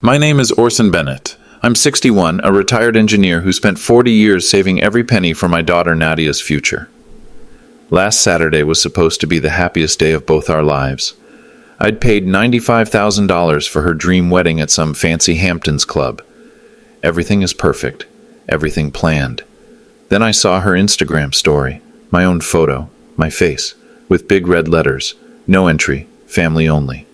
My name is Orson Bennett. I'm 61, a retired engineer who spent 40 years saving every penny for my daughter Nadia's future. Last Saturday was supposed to be the happiest day of both our lives. I'd paid $95,000 for her dream wedding at some fancy Hamptons club. Everything is perfect, everything planned. Then I saw her Instagram story, my own photo, my face, with big red letters, no entry, family only.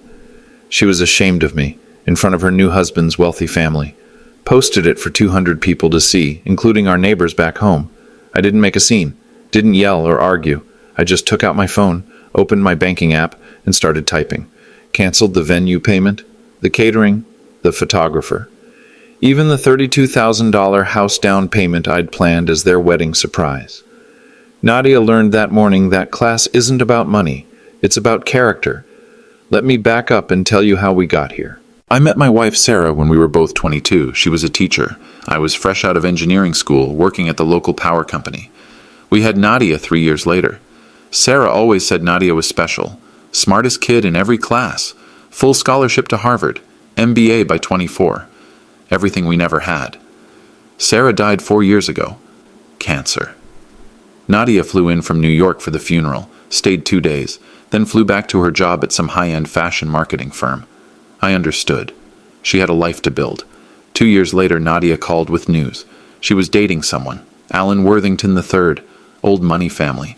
She was ashamed of me, in front of her new husband's wealthy family. Posted it for 200 people to see, including our neighbors back home. I didn't make a scene, didn't yell or argue. I just took out my phone, opened my banking app, and started typing. Canceled the venue payment, the catering, the photographer. Even the $32,000 house down payment I'd planned as their wedding surprise. Nadia learned that morning that class isn't about money, it's about character. Let me back up and tell you how we got here. I met my wife Sarah when we were both 22. She was a teacher. I was fresh out of engineering school, working at the local power company. We had Nadia 3 years later. Sarah always said Nadia was special. Smartest kid in every class. Full scholarship to Harvard. MBA by 24. Everything we never had. Sarah died 4 years ago. Cancer. Nadia flew in from New York for the funeral, stayed 2 days, then flew back to her job at some high-end fashion marketing firm. I understood. She had a life to build. 2 years later, Nadia called with news. She was dating someone, Alan Worthington III, old money family,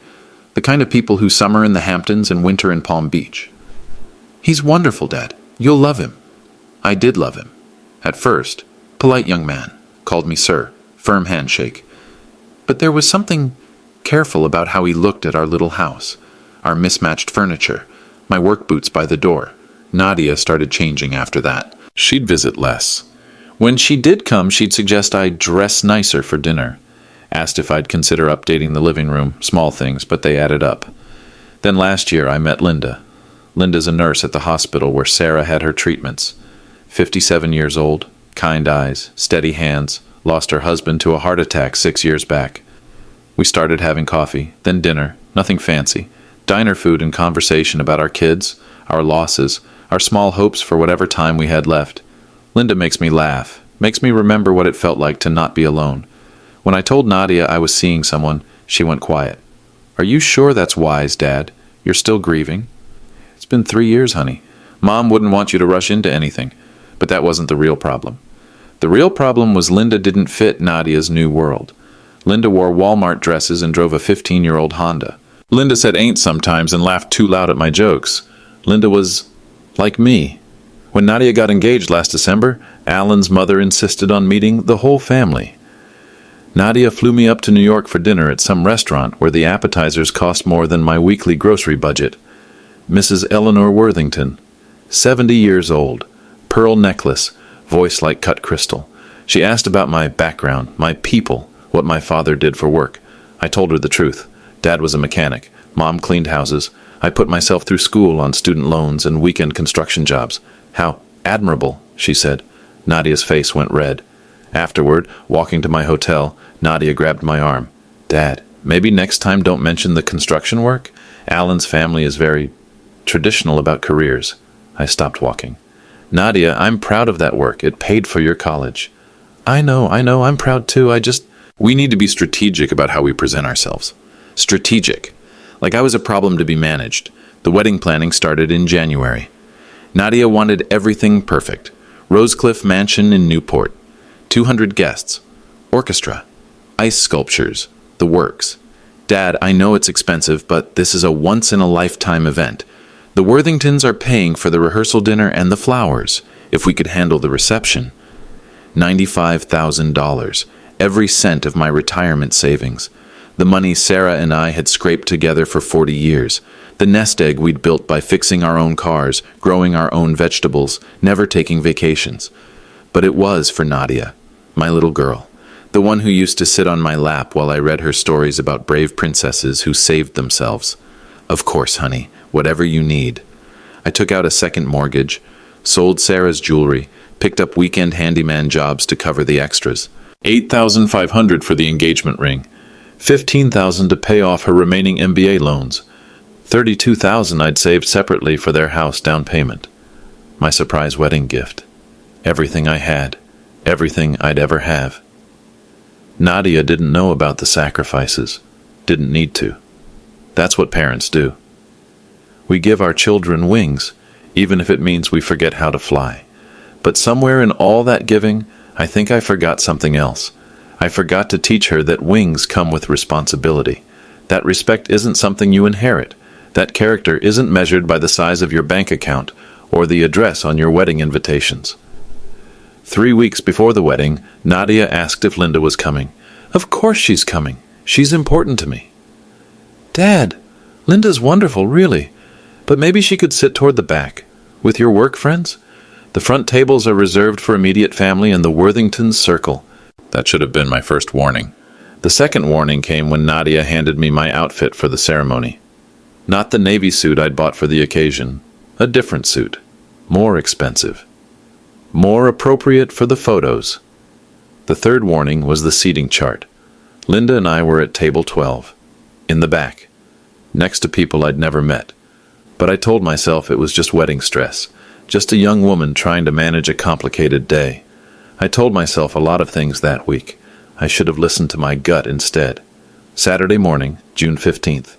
the kind of people who summer in the Hamptons and winter in Palm Beach. He's wonderful, Dad. You'll love him. I did love him. At first, polite young man, called me sir, firm handshake. But there was something careful about how he looked at our little house, our mismatched furniture, my work boots by the door. Nadia started changing after that. She'd visit less. When she did come, she'd suggest I dress nicer for dinner. Asked if I'd consider updating the living room, small things, but they added up. Then last year I met Linda. Linda's a nurse at the hospital where Sarah had her treatments. 57 years old, kind eyes, steady hands, lost her husband to a heart attack 6 years back. We started having coffee, then dinner, nothing fancy. Diner food and conversation about our kids, our losses, our small hopes for whatever time we had left. Linda makes me laugh, makes me remember what it felt like to not be alone. When I told Nadia I was seeing someone, she went quiet. Are you sure that's wise, Dad? You're still grieving? It's been 3 years, honey. Mom wouldn't want you to rush into anything, but that wasn't the real problem. The real problem was Linda didn't fit Nadia's new world. Linda wore Walmart dresses and drove a 15-year-old Honda. Linda said ain't sometimes and laughed too loud at my jokes. Linda was like me. When Nadia got engaged last December, Alan's mother insisted on meeting the whole family. Nadia flew me up to New York for dinner at some restaurant where the appetizers cost more than my weekly grocery budget. Mrs. Eleanor Worthington, 70 years old, pearl necklace, voice like cut crystal. She asked about my background, my people, what my father did for work. I told her the truth. Dad was a mechanic. Mom cleaned houses. I put myself through school on student loans and weekend construction jobs. How admirable, she said. Nadia's face went red. Afterward, walking to my hotel, Nadia grabbed my arm. Dad, maybe next time don't mention the construction work? Alan's family is very traditional about careers. I stopped walking. Nadia, I'm proud of that work. It paid for your college. I know, I'm proud too. We need to be strategic about how we present ourselves. Strategic. Like I was a problem to be managed. The wedding planning started in January. Nadia wanted everything perfect. Rosecliff Mansion in Newport. 200 guests. Orchestra. Ice sculptures. The works. Dad, I know it's expensive, but this is a once-in-a-lifetime event. The Worthingtons are paying for the rehearsal dinner and the flowers, if we could handle the reception. $95,000. Every cent of my retirement savings. The money Sarah and I had scraped together for 40 years. The nest egg we'd built by fixing our own cars, growing our own vegetables, never taking vacations. But it was for Nadia, my little girl, the one who used to sit on my lap while I read her stories about brave princesses who saved themselves. Of course, honey, whatever you need. I took out a second mortgage, sold Sarah's jewelry, picked up weekend handyman jobs to cover the extras. $8,500 for the engagement ring. $15,000 to pay off her remaining MBA loans. $32,000 I'd saved separately for their house down payment. My surprise wedding gift. Everything I had. Everything I'd ever have. Nadia didn't know about the sacrifices. Didn't need to. That's what parents do. We give our children wings, even if it means we forget how to fly. But somewhere in all that giving, I think I forgot something else. I forgot to teach her that wings come with responsibility. That respect isn't something you inherit. That character isn't measured by the size of your bank account or the address on your wedding invitations. 3 weeks before the wedding, Nadia asked if Linda was coming. Of course she's coming. She's important to me. Dad, Linda's wonderful, really. But maybe she could sit toward the back. With your work friends? The front tables are reserved for immediate family and the Worthingtons circle. That should have been my first warning. The second warning came when Nadia handed me my outfit for the ceremony. Not the navy suit I'd bought for the occasion. A different suit. More expensive. More appropriate for the photos. The third warning was the seating chart. Linda and I were at table 12. In the back. Next to people I'd never met. But I told myself it was just wedding stress. Just a young woman trying to manage a complicated day. I told myself a lot of things that week. I should have listened to my gut instead. Saturday morning, June 15th.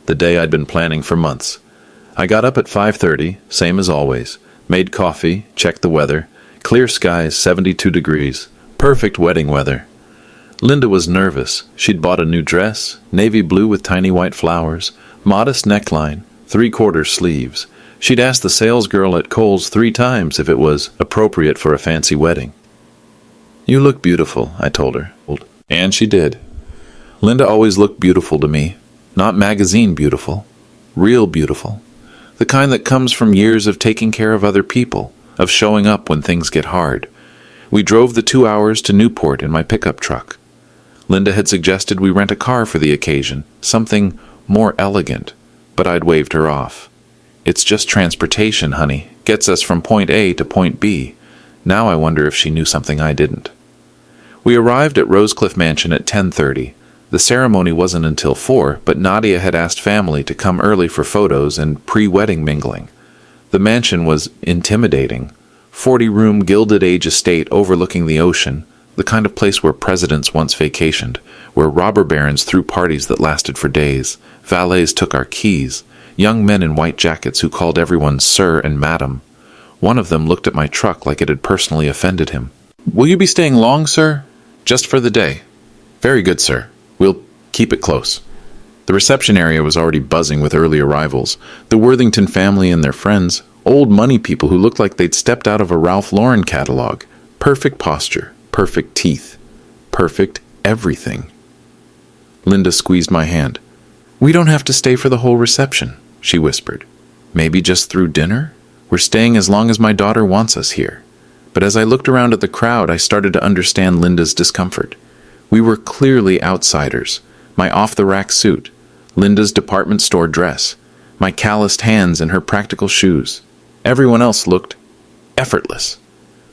The day I'd been planning for months. I got up at 5:30, same as always. Made coffee, checked the weather. Clear skies, 72 degrees. Perfect wedding weather. Linda was nervous. She'd bought a new dress, navy blue with tiny white flowers, modest neckline, 3/4 sleeves. She'd asked the salesgirl at Kohl's 3 times if it was appropriate for a fancy wedding. You look beautiful, I told her. And she did. Linda always looked beautiful to me. Not magazine beautiful. Real beautiful. The kind that comes from years of taking care of other people, of showing up when things get hard. We drove the 2 hours to Newport in my pickup truck. Linda had suggested we rent a car for the occasion, something more elegant, but I'd waved her off. It's just transportation, honey. Gets us from point A to point B. Now I wonder if she knew something I didn't. We arrived at Rosecliff Mansion at 10:30. The ceremony wasn't until 4, but Nadia had asked family to come early for photos and pre-wedding mingling. The mansion was intimidating. 40-room Gilded Age estate overlooking the ocean, the kind of place where presidents once vacationed, where robber barons threw parties that lasted for days. Valets took our keys, young men in white jackets who called everyone sir and madam. One of them looked at my truck like it had personally offended him. Will you be staying long, sir? Just for the day. Very good, sir. We'll keep it close. The reception area was already buzzing with early arrivals. The Worthington family and their friends, old money people who looked like they'd stepped out of a Ralph Lauren catalog. Perfect posture, perfect teeth, perfect everything. Linda squeezed my hand. We don't have to stay for the whole reception, she whispered. Maybe just through dinner? We're staying as long as my daughter wants us here. But as I looked around at the crowd, I started to understand Linda's discomfort. We were clearly outsiders. My off-the-rack suit, Linda's department store dress, my calloused hands and her practical shoes. Everyone else looked effortless.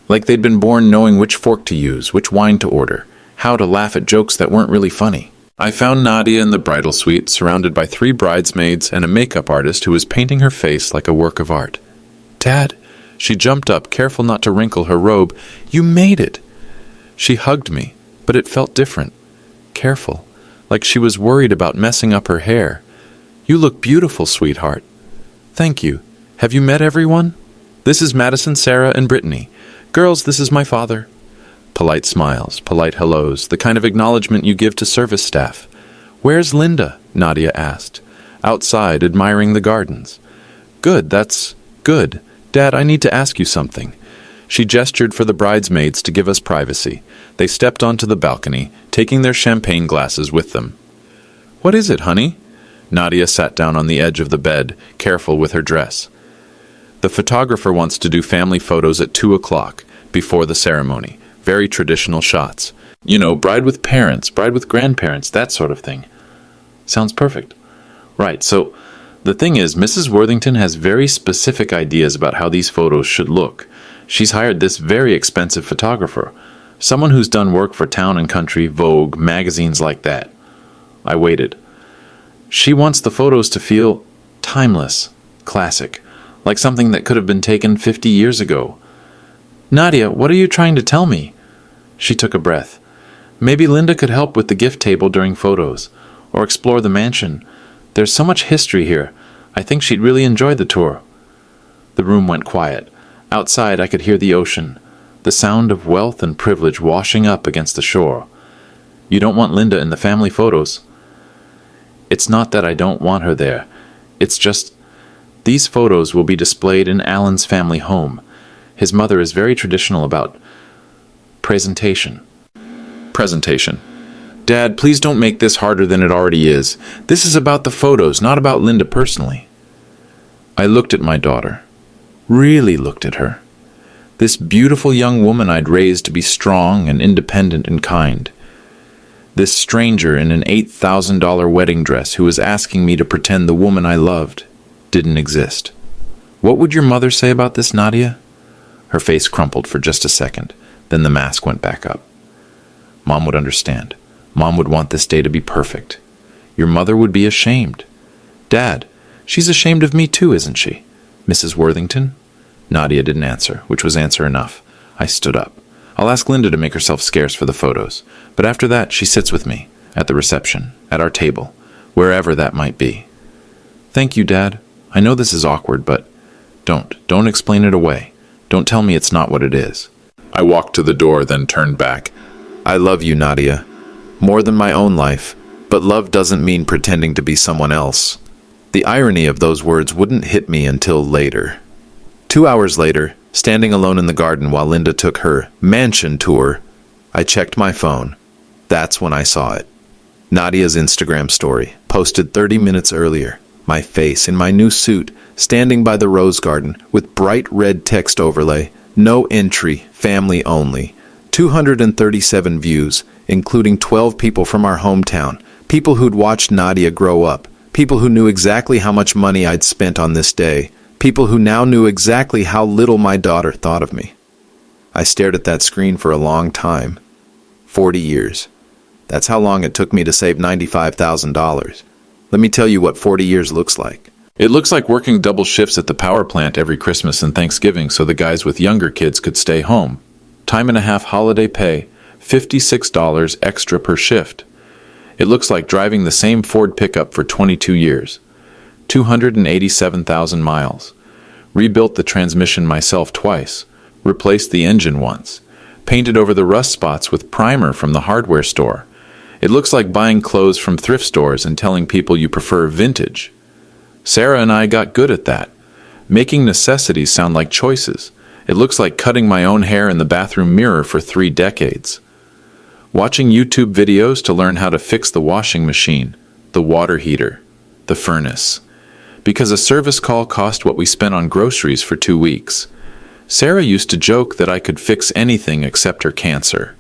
Like they'd been born knowing which fork to use, which wine to order, how to laugh at jokes that weren't really funny. I found Nadia in the bridal suite, surrounded by 3 bridesmaids and a makeup artist who was painting her face like a work of art. Dad, she jumped up, careful not to wrinkle her robe. You made it! She hugged me, but it felt different. Careful, like she was worried about messing up her hair. You look beautiful, sweetheart. Thank you. Have you met everyone? This is Madison, Sarah, and Brittany. Girls, this is my father. Polite smiles, polite hellos, the kind of acknowledgement you give to service staff. Where's Linda? Nadia asked. Outside, admiring the gardens. Good, that's good. Dad, I need to ask you something. She gestured for the bridesmaids to give us privacy. They stepped onto the balcony, taking their champagne glasses with them. What is it, honey? Nadia sat down on the edge of the bed, careful with her dress. The photographer wants to do family photos at 2 o'clock, before the ceremony. Very traditional shots. You know, bride with parents, bride with grandparents, that sort of thing. Sounds perfect. Right, so the thing is, Mrs. Worthington has very specific ideas about how these photos should look. She's hired this very expensive photographer, someone who's done work for Town and Country, Vogue, magazines like that. I waited. She wants the photos to feel timeless, classic, like something that could have been taken 50 years ago. Nadia, what are you trying to tell me? She took a breath. Maybe Linda could help with the gift table during photos, or explore the mansion. There's so much history here. I think she'd really enjoy the tour. The room went quiet. Outside, I could hear the ocean, the sound of wealth and privilege washing up against the shore. You don't want Linda in the family photos? It's not that I don't want her there. It's just, these photos will be displayed in Alan's family home. His mother is very traditional about presentation. Presentation. Dad, please don't make this harder than it already is. This is about the photos, not about Linda personally. I looked at my daughter. Really looked at her. This beautiful young woman I'd raised to be strong and independent and kind. This stranger in an $8,000 wedding dress who was asking me to pretend the woman I loved didn't exist. What would your mother say about this, Nadia? Her face crumpled for just a second, then the mask went back up. Mom would understand. Mom would want this day to be perfect. Your mother would be ashamed. Dad, she's ashamed of me too, isn't she? Mrs. Worthington? Nadia didn't answer, which was answer enough. I stood up. I'll ask Linda to make herself scarce for the photos, but after that she sits with me, at the reception, at our table, wherever that might be. Thank you, Dad. I know this is awkward, but don't explain it away. Don't tell me it's not what it is. I walked to the door, then turned back. I love you, Nadia. More than my own life, but love doesn't mean pretending to be someone else. The irony of those words wouldn't hit me until later. 2 hours later, standing alone in the garden while Linda took her mansion tour, I checked my phone. That's when I saw it. Nadia's Instagram story, posted 30 minutes earlier. My face in my new suit, standing by the rose garden with bright red text overlay, no entry, family only. 237 views, including 12 people from our hometown, people who'd watched Nadia grow up, people who knew exactly how much money I'd spent on this day, people who now knew exactly how little my daughter thought of me. I stared at that screen for a long time. 40 years. That's how long it took me to save $95,000. Let me tell you what 40 years looks like. It looks like working double shifts at the power plant every Christmas and Thanksgiving so the guys with younger kids could stay home. Time and a half holiday pay, $56 extra per shift. It looks like driving the same Ford pickup for 22 years. 287,000 miles. Rebuilt the transmission myself twice. Replaced the engine once. Painted over the rust spots with primer from the hardware store. It looks like buying clothes from thrift stores and telling people you prefer vintage. Sarah and I got good at that. Making necessities sound like choices. It looks like cutting my own hair in the bathroom mirror for 3 decades. Watching YouTube videos to learn how to fix the washing machine, the water heater, the furnace. Because a service call cost what we spent on groceries for 2 weeks. Sarah used to joke that I could fix anything except her cancer.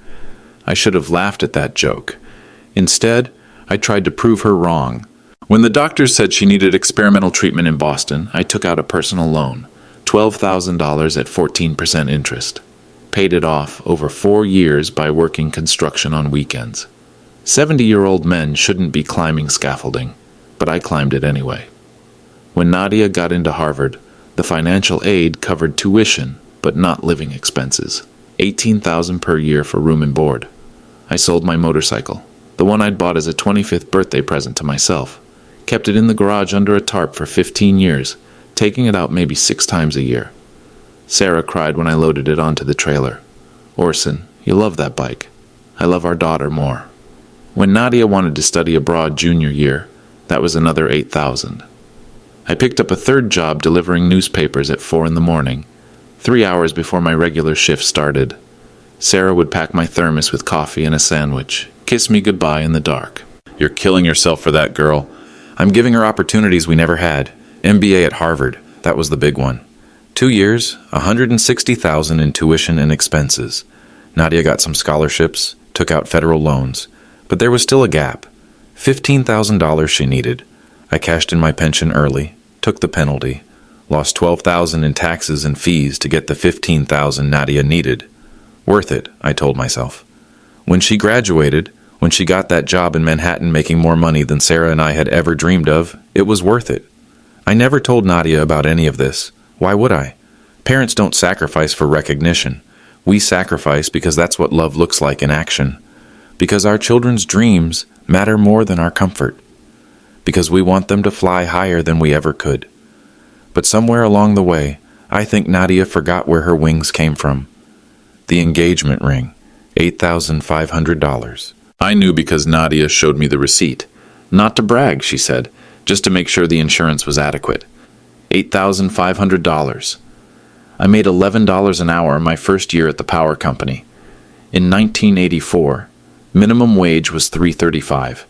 I should have laughed at that joke. Instead, I tried to prove her wrong. When the doctors said she needed experimental treatment in Boston, I took out a personal loan, $12,000 at 14% interest. Paid it off over 4 years by working construction on weekends. 70-year-old men shouldn't be climbing scaffolding, but I climbed it anyway. When Nadia got into Harvard, the financial aid covered tuition, but not living expenses. $18,000 per year for room and board. I sold my motorcycle, the one I'd bought as a 25th birthday present to myself. Kept it in the garage under a tarp for 15 years, taking it out maybe 6 times a year. Sarah cried when I loaded it onto the trailer. Orson, you love that bike. I love our daughter more. When Nadia wanted to study abroad junior year, that was another $8,000. I picked up a third job delivering newspapers at 4 in the morning, 3 hours before my regular shift started. Sarah would pack my thermos with coffee and a sandwich, kiss me goodbye in the dark. You're killing yourself for that girl. I'm giving her opportunities we never had. MBA at Harvard, that was the big one. 2 years, $160,000 in tuition and expenses. Nadia got some scholarships, took out federal loans, but there was still a gap. $15,000 she needed. I cashed in my pension early, took the penalty, lost $12,000 in taxes and fees to get the $15,000 Nadia needed. Worth it, I told myself. When she graduated, when she got that job in Manhattan making more money than Sarah and I had ever dreamed of, it was worth it. I never told Nadia about any of this. Why would I? Parents don't sacrifice for recognition. We sacrifice because that's what love looks like in action. Because our children's dreams matter more than our comfort. Because we want them to fly higher than we ever could. But somewhere along the way, I think Nadia forgot where her wings came from. The engagement ring, $8,500. I knew because Nadia showed me the receipt. Not to brag, she said, just to make sure the insurance was adequate. $8,500. I made $11 an hour my first year at the power company. In 1984, minimum wage was $3.35.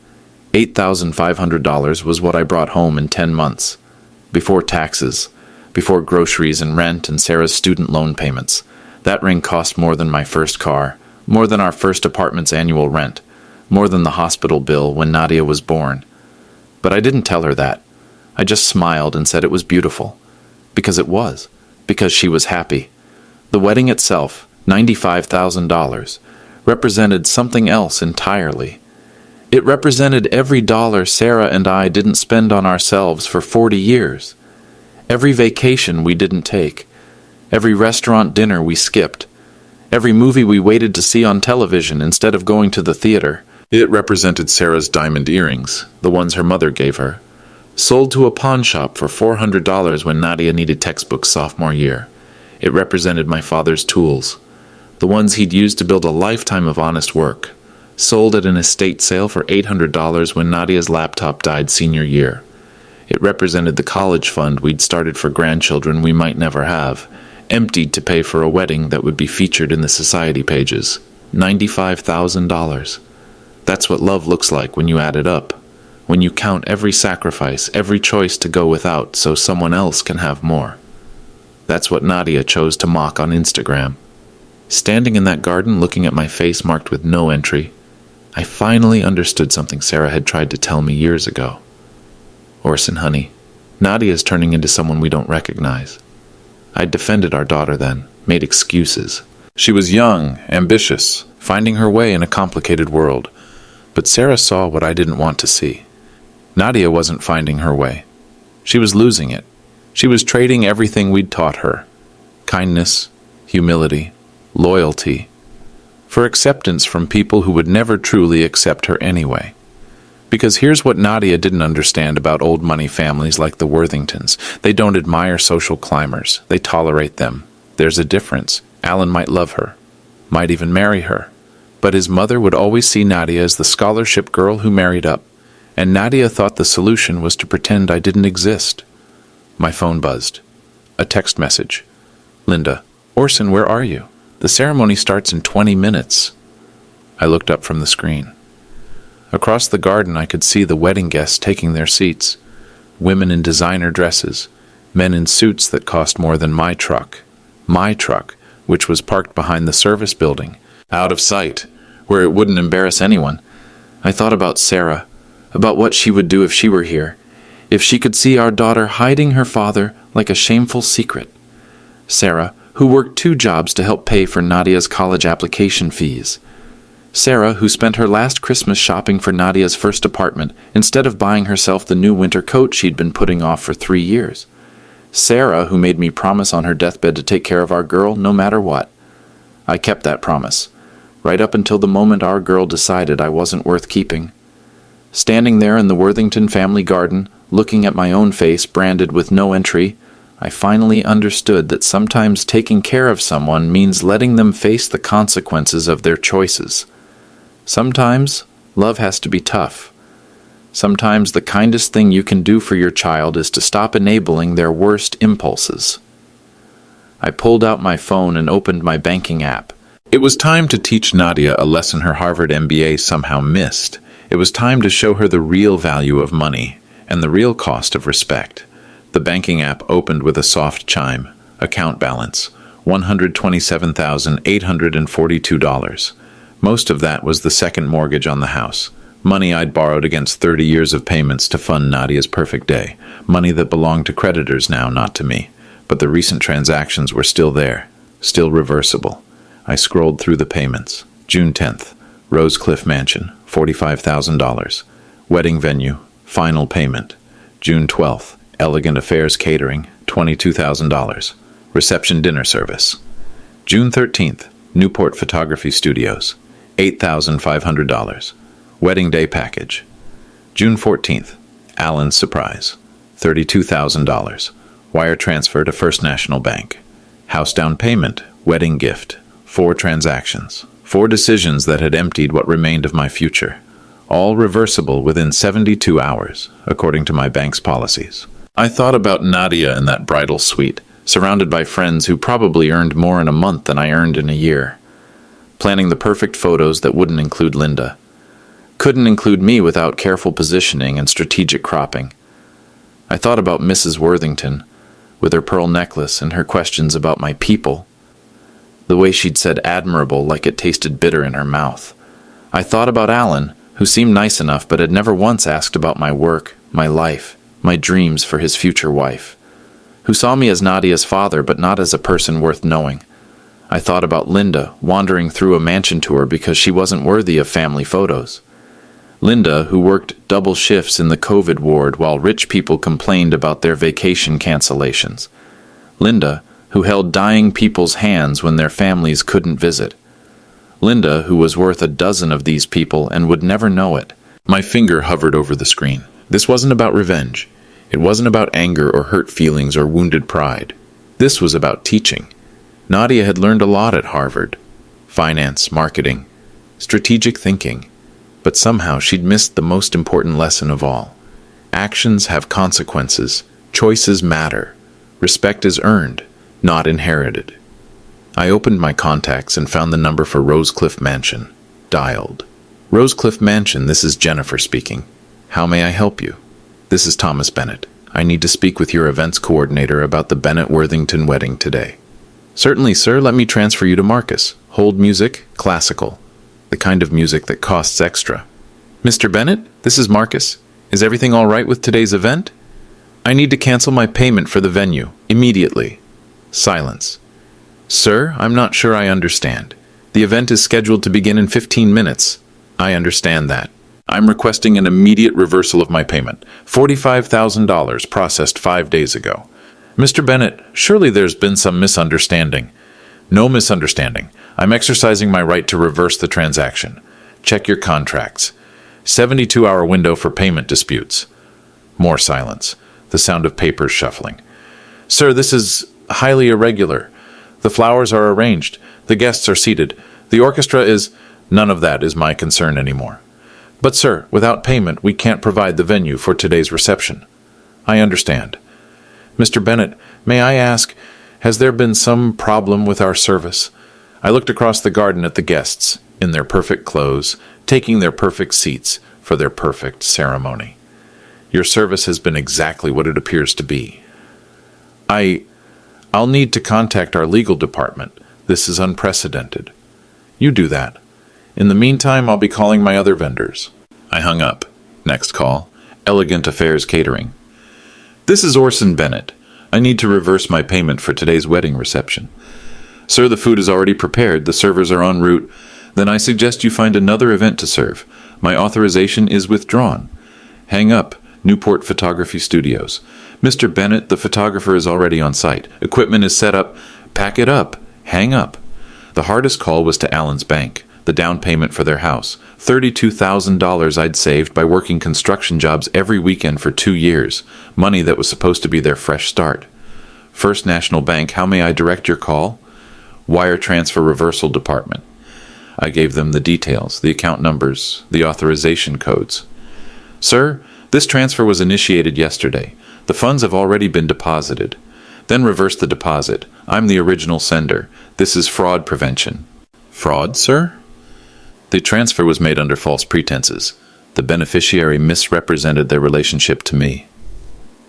$8,500 was what I brought home in 10 months. Before taxes, before groceries and rent and Sarah's student loan payments. That ring cost more than my first car, more than our first apartment's annual rent, more than the hospital bill when Nadia was born. But I didn't tell her that. I just smiled and said it was beautiful. Because it was. Because she was happy. The wedding itself, $95,000, represented something else entirely. It represented every dollar Sarah and I didn't spend on ourselves for 40 years. Every vacation we didn't take. Every restaurant dinner we skipped. Every movie we waited to see on television instead of going to the theater. It represented Sarah's diamond earrings, the ones her mother gave her. Sold to a pawn shop for $400 when Nadia needed textbooks sophomore year. It represented my father's tools, the ones he'd used to build a lifetime of honest work. Sold at an estate sale for $800 when Nadia's laptop died senior year. It represented the college fund we'd started for grandchildren we might never have, emptied to pay for a wedding that would be featured in the society pages. $95,000. That's what love looks like when you add it up. When you count every sacrifice, every choice to go without so someone else can have more. That's what Nadia chose to mock on Instagram. Standing in that garden looking at my face marked with no entry, I finally understood something Sarah had tried to tell me years ago. Orson, honey, Nadia's turning into someone we don't recognize. I'd defended our daughter then, made excuses. She was young, ambitious, finding her way in a complicated world. But Sarah saw what I didn't want to see. Nadia wasn't finding her way. She was losing it. She was trading everything we'd taught her. Kindness, humility, loyalty, for acceptance from people who would never truly accept her anyway. Because here's what Nadia didn't understand about old money families like the Worthingtons. They don't admire social climbers. They tolerate them. There's a difference. Alan might love her, might even marry her. But his mother would always see Nadia as the scholarship girl who married up. And Nadia thought the solution was to pretend I didn't exist. My phone buzzed. A text message. Linda, Orson, where are you? The ceremony starts in 20 minutes. I looked up from the screen. Across the garden I could see the wedding guests taking their seats. Women in designer dresses. Men in suits that cost more than my truck. My truck, which was parked behind the service building. Out of sight, where it wouldn't embarrass anyone. I thought about Sarah. About what she would do if she were here, if she could see our daughter hiding her father like a shameful secret. Sarah, who worked 2 jobs to help pay for Nadia's college application fees. Sarah, who spent her last Christmas shopping for Nadia's first apartment instead of buying herself the new winter coat she'd been putting off for 3 years. Sarah, who made me promise on her deathbed to take care of our girl no matter what. I kept that promise, right up until the moment our girl decided I wasn't worth keeping. Standing there in the Worthington family garden, looking at my own face branded with no entry, I finally understood that sometimes taking care of someone means letting them face the consequences of their choices. Sometimes love has to be tough. Sometimes the kindest thing you can do for your child is to stop enabling their worst impulses. I pulled out my phone and opened my banking app. It was time to teach Nadia a lesson her Harvard MBA somehow missed. It was time to show her the real value of money and the real cost of respect. The banking app opened with a soft chime. Account balance, $127,842. Most of that was the second mortgage on the house. Money I'd borrowed against 30 years of payments to fund Nadia's perfect day. Money that belonged to creditors now, not to me. But the recent transactions were still there, still reversible. I scrolled through the payments. June 10th, Rosecliff Mansion, $45,000. Wedding venue, final payment. June 12th, Elegant Affairs Catering, $22,000. Reception dinner service. June 13th, Newport Photography Studios, $8,500. Wedding day package. June 14th, Alan's surprise, $32,000. Wire transfer to First National Bank. House down payment, wedding gift. 4 transactions. 4 decisions that had emptied what remained of my future. All reversible within 72 hours, according to my bank's policies. I thought about Nadia in that bridal suite, surrounded by friends who probably earned more in a month than I earned in a year. Planning the perfect photos that wouldn't include Linda. Couldn't include me without careful positioning and strategic cropping. I thought about Mrs. Worthington, with her pearl necklace and her questions about my people. The way she'd said admirable like it tasted bitter in her mouth. I thought about Alan, who seemed nice enough but had never once asked about my work, my life, my dreams for his future wife. Who saw me as Nadia's father but not as a person worth knowing. I thought about Linda wandering through a mansion tour because she wasn't worthy of family photos. Linda, who worked double shifts in the COVID ward while rich people complained about their vacation cancellations. Linda, who held dying people's hands when their families couldn't visit. Linda, who was worth a dozen of these people and would never know it. My finger hovered over the screen. This wasn't about revenge. It wasn't about anger or hurt feelings or wounded pride. This was about teaching. Nadia had learned a lot at Harvard. Finance, marketing, strategic thinking. But somehow she'd missed the most important lesson of all. Actions have consequences. Choices matter. Respect is earned, not inherited. I opened my contacts and found the number for Rosecliff Mansion. Dialed. Rosecliff Mansion, this is Jennifer speaking. How may I help you? This is Thomas Bennett. I need to speak with your events coordinator about the Bennett-Worthington wedding today. Certainly, sir. Let me transfer you to Marcus. Hold music, classical. The kind of music that costs extra. Mr. Bennett, this is Marcus. Is everything all right with today's event? I need to cancel my payment for the venue, immediately. Silence. Sir, I'm not sure I understand. The event is scheduled to begin in 15 minutes. I understand that. I'm requesting an immediate reversal of my payment. $45,000 processed 5 days ago. Mr. Bennett, surely there's been some misunderstanding. No misunderstanding. I'm exercising my right to reverse the transaction. Check your contracts. 72-hour window for payment disputes. More silence. The sound of papers shuffling. Sir, this is highly irregular. The flowers are arranged. The guests are seated. The orchestra is... None of that is my concern anymore. But, sir, without payment, we can't provide the venue for today's reception. I understand. Mr. Bennett, may I ask, has there been some problem with our service? I looked across the garden at the guests, in their perfect clothes, taking their perfect seats for their perfect ceremony. Your service has been exactly what it appears to be. I'll need to contact our legal department. This is unprecedented. You do that. In the meantime, I'll be calling my other vendors. I hung up. Next call. Elegant Affairs Catering. This is Orson Bennett. I need to reverse my payment for today's wedding reception. Sir, the food is already prepared. The servers are en route. Then I suggest you find another event to serve. My authorization is withdrawn. Hang up. Newport Photography Studios. Mr. Bennett, the photographer is already on site. Equipment is set up. Pack it up. Hang up. The hardest call was to Alan's bank. The down payment for their house. $32,000 I'd saved by working construction jobs every weekend for 2 years. Money that was supposed to be their fresh start. First National Bank, how may I direct your call? Wire transfer reversal department. I gave them the details, the account numbers, the authorization codes. Sir, this transfer was initiated yesterday. The funds have already been deposited. Then reverse the deposit. I'm the original sender. This is fraud prevention. Fraud, sir? The transfer was made under false pretenses. The beneficiary misrepresented their relationship to me.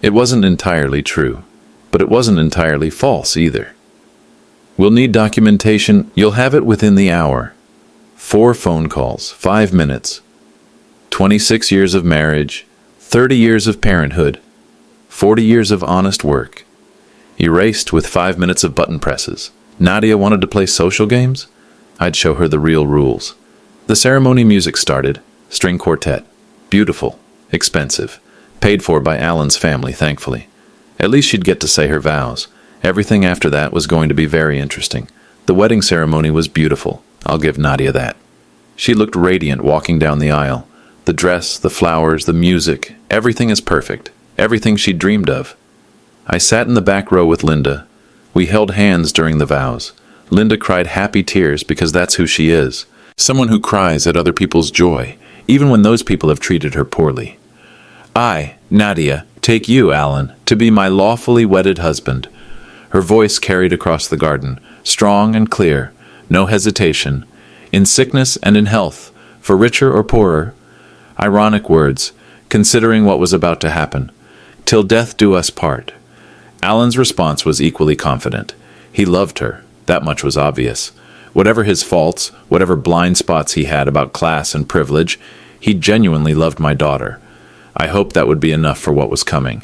It wasn't entirely true, but it wasn't entirely false either. We'll need documentation. You'll have it within the hour. 4 phone calls, 5 minutes. 26 years of marriage, 30 years of parenthood, 40 years of honest work. Erased with 5 minutes of button presses. Nadia wanted to play social games? I'd show her the real rules. The ceremony music started. String quartet. Beautiful. Expensive. Paid for by Alan's family, thankfully. At least she'd get to say her vows. Everything after that was going to be very interesting. The wedding ceremony was beautiful. I'll give Nadia that. She looked radiant walking down the aisle. The dress, the flowers, the music, everything is perfect. Everything she dreamed of. I sat in the back row with Linda. We held hands during the vows. Linda cried happy tears because that's who she is. Someone who cries at other people's joy, even when those people have treated her poorly. I, Nadia, take you, Alan, to be my lawfully wedded husband. Her voice carried across the garden, strong and clear, no hesitation, in sickness and in health, for richer or poorer. Ironic words, considering what was about to happen. Till death do us part. Alan's response was equally confident. He loved her. That much was obvious. Whatever his faults, whatever blind spots he had about class and privilege, he genuinely loved my daughter. I hoped that would be enough for what was coming.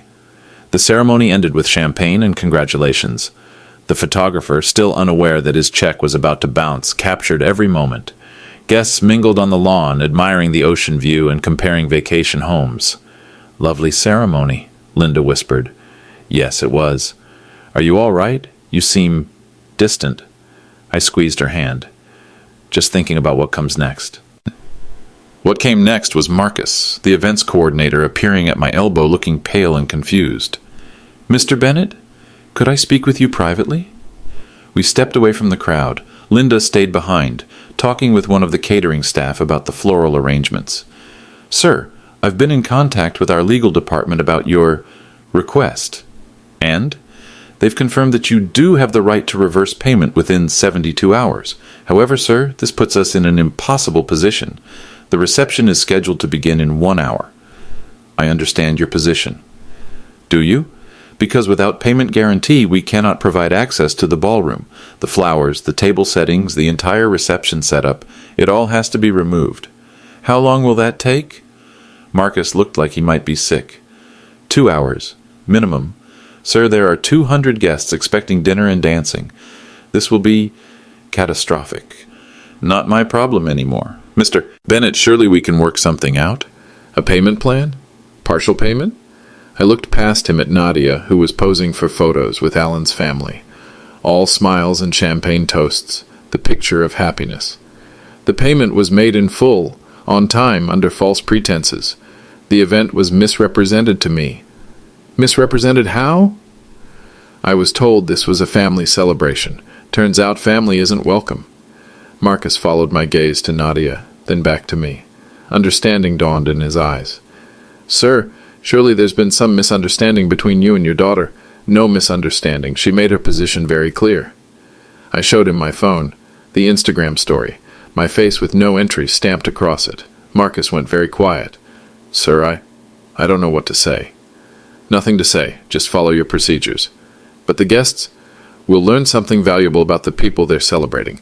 The ceremony ended with champagne and congratulations. The photographer, still unaware that his check was about to bounce, captured every moment. Guests mingled on the lawn, admiring the ocean view and comparing vacation homes. Lovely ceremony, Linda whispered. Yes, it was. Are you all right? You seem distant. I squeezed her hand, just thinking about what comes next. What came next was Marcus, the events coordinator, appearing at my elbow looking pale and confused. Mr. Bennett, could I speak with you privately? We stepped away from the crowd. Linda stayed behind, talking with one of the catering staff about the floral arrangements. Sir, I've been in contact with our legal department about your request. And? They've confirmed that you do have the right to reverse payment within 72 hours. However, sir, this puts us in an impossible position. The reception is scheduled to begin in 1 hour. I understand your position. Do you? Because without payment guarantee, we cannot provide access to the ballroom. The flowers, the table settings, the entire reception setup, it all has to be removed. How long will that take? Marcus looked like he might be sick. 2 hours, minimum. Sir, there are 200 guests expecting dinner and dancing. This will be catastrophic. Not my problem anymore. Mr. Bennett, surely we can work something out? A payment plan? Partial payment? I looked past him at Nadia, who was posing for photos with Alan's family. All smiles and champagne toasts, the picture of happiness. The payment was made in full, on time, under false pretenses. The event was misrepresented to me. Misrepresented how? I was told this was a family celebration. Turns out family isn't welcome. Marcus followed my gaze to Nadia, then back to me. Understanding dawned in his eyes. Sir, surely there's been some misunderstanding between you and your daughter. No misunderstanding. She made her position very clear. I showed him my phone, the Instagram story, my face with no entry stamped across it. Marcus went very quiet. Sir, I don't know what to say. Nothing to say, just follow your procedures. But the guests will learn something valuable about the people they're celebrating.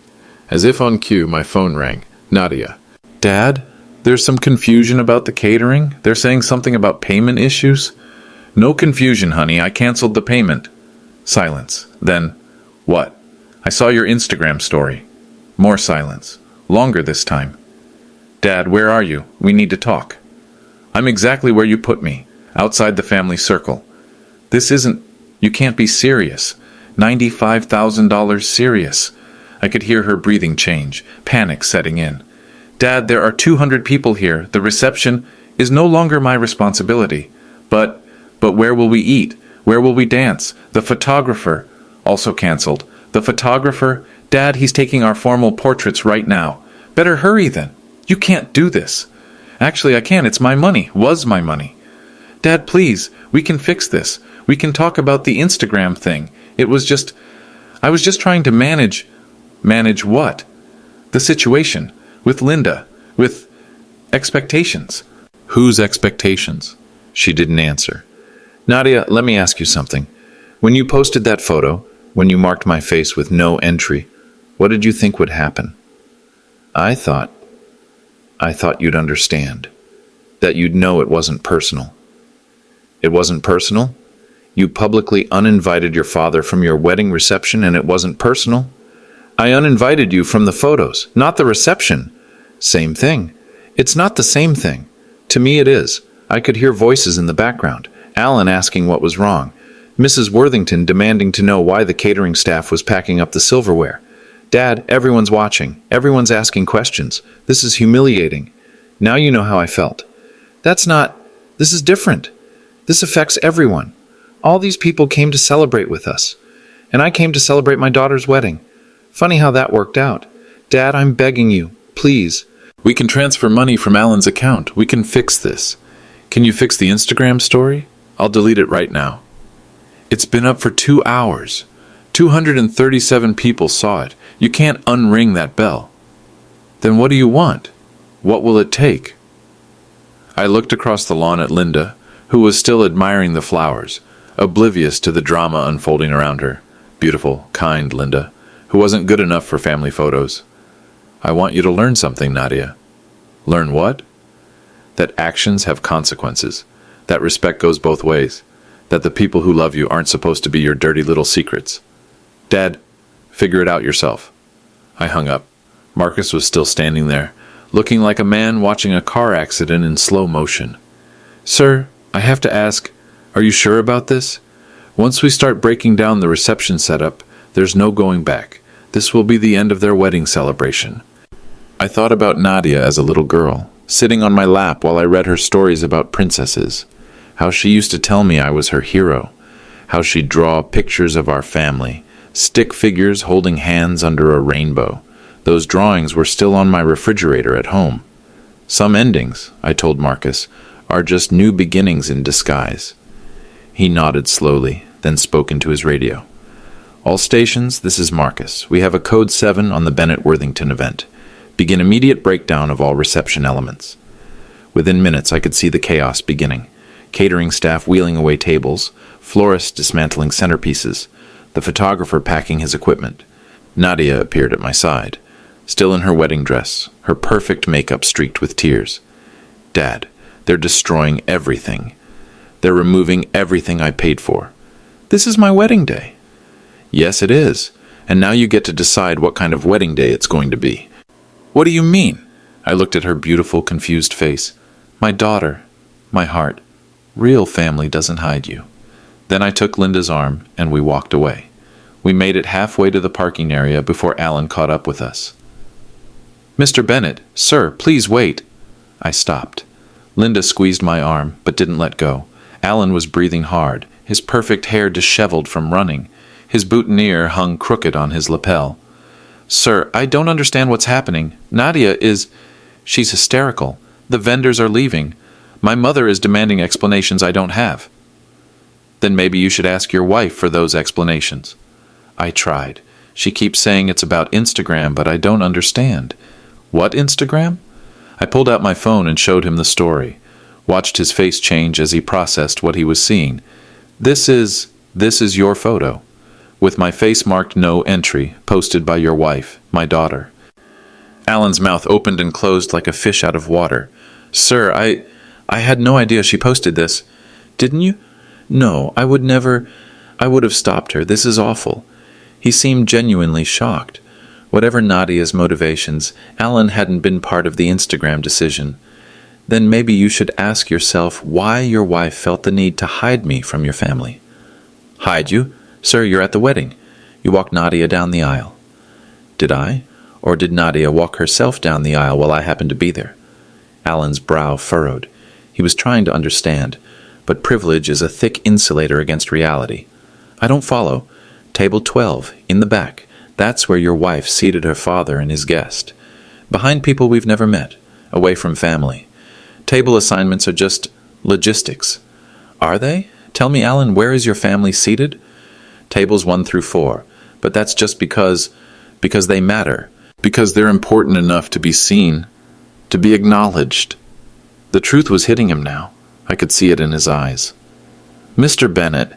As if on cue, my phone rang. Nadia. Dad, there's some confusion about the catering. They're saying something about payment issues. No confusion, honey. I canceled the payment. Silence. Then, what? I saw your Instagram story. More silence. Longer this time. Dad, where are you? We need to talk. I'm exactly where you put me. Outside the family circle. This isn't... You can't be serious. $95,000 serious. I could hear her breathing change, panic setting in. Dad, there are 200 people here. The reception is no longer my responsibility. But where will we eat? Where will we dance? The photographer. Also canceled. The photographer? Dad, he's taking our formal portraits right now. Better hurry then. You can't do this. Actually, I can. It's my money. Was my money. Dad, please. We can fix this. We can talk about the Instagram thing. I was just trying to manage... Manage what? The situation. With Linda. With expectations. Whose expectations? She didn't answer. Nadia, let me ask you something. When you posted that photo, when you marked my face with no entry, what did you think would happen? I thought you'd understand. That you'd know it wasn't personal. It wasn't personal? You publicly uninvited your father from your wedding reception and it wasn't personal? I uninvited you from the photos, not the reception. Same thing. It's not the same thing. To me it is. I could hear voices in the background. Alan asking what was wrong. Mrs. Worthington demanding to know why the catering staff was packing up the silverware. Dad, everyone's watching. Everyone's asking questions. This is humiliating. Now you know how I felt. This is different. This affects everyone. All these people came to celebrate with us. And I came to celebrate my daughter's wedding. Funny how that worked out. Dad, I'm begging you, please. We can transfer money from Alan's account. We can fix this. Can you fix the Instagram story? I'll delete it right now. It's been up for 2 hours. 237 people saw it. You can't unring that bell. Then what do you want? What will it take? I looked across the lawn at Linda, who was still admiring the flowers, oblivious to the drama unfolding around her. Beautiful, kind Linda, who wasn't good enough for family photos. I want you to learn something, Nadia. Learn what? That actions have consequences, that respect goes both ways, that the people who love you aren't supposed to be your dirty little secrets. Dad, figure it out yourself. I hung up. Marcus was still standing there, looking like a man watching a car accident in slow motion. Sir, I have to ask, are you sure about this? Once we start breaking down the reception setup, there's no going back. This will be the end of their wedding celebration. I thought about Nadia as a little girl, sitting on my lap while I read her stories about princesses, how she used to tell me I was her hero, how she'd draw pictures of our family, stick figures holding hands under a rainbow. Those drawings were still on my refrigerator at home. Some endings, I told Marcus, are just new beginnings in disguise. He nodded slowly, then spoke into his radio. All stations, this is Marcus. We have a code 7 on the Bennett-Worthington event. Begin immediate breakdown of all reception elements. Within minutes, I could see the chaos beginning. Catering staff wheeling away tables, florists dismantling centerpieces, the photographer packing his equipment. Nadia appeared at my side, still in her wedding dress, her perfect makeup streaked with tears. Dad, they're destroying everything. They're removing everything I paid for. This is my wedding day. Yes, it is. And now you get to decide what kind of wedding day it's going to be. What do you mean? I looked at her beautiful, confused face. My daughter, my heart. Real family doesn't hide you. Then I took Linda's arm and we walked away. We made it halfway to the parking area before Alan caught up with us. Mr. Bennett, sir, please wait. I stopped. Linda squeezed my arm, but didn't let go. Alan was breathing hard, his perfect hair disheveled from running. His boutonniere hung crooked on his lapel. Sir, I don't understand what's happening. Nadia she's hysterical. The vendors are leaving. My mother is demanding explanations I don't have. Then maybe you should ask your wife for those explanations. I tried. She keeps saying it's about Instagram, but I don't understand. What Instagram? I pulled out my phone and showed him the story, watched his face change as he processed what he was seeing. This is your photo, with my face marked no entry, posted by your wife, my daughter. Alan's mouth opened and closed like a fish out of water. Sir, I had no idea she posted this. Didn't you? No, I would have stopped her. This is awful. He seemed genuinely shocked. Whatever Nadia's motivations, Alan hadn't been part of the Instagram decision. Then maybe you should ask yourself why your wife felt the need to hide me from your family. Hide you? Sir, you're at the wedding. You walked Nadia down the aisle. Did I? Or did Nadia walk herself down the aisle while I happened to be there? Alan's brow furrowed. He was trying to understand, but privilege is a thick insulator against reality. I don't follow. Table 12, in the back. That's where your wife seated her father and his guest. Behind people we've never met, away from family. Table assignments are just logistics. Are they? Tell me, Alan, where is your family seated? Tables 1 through 4, but that's just because they matter, because they're important enough to be seen, to be acknowledged. The truth was hitting him now. I could see it in his eyes. Mr. Bennett,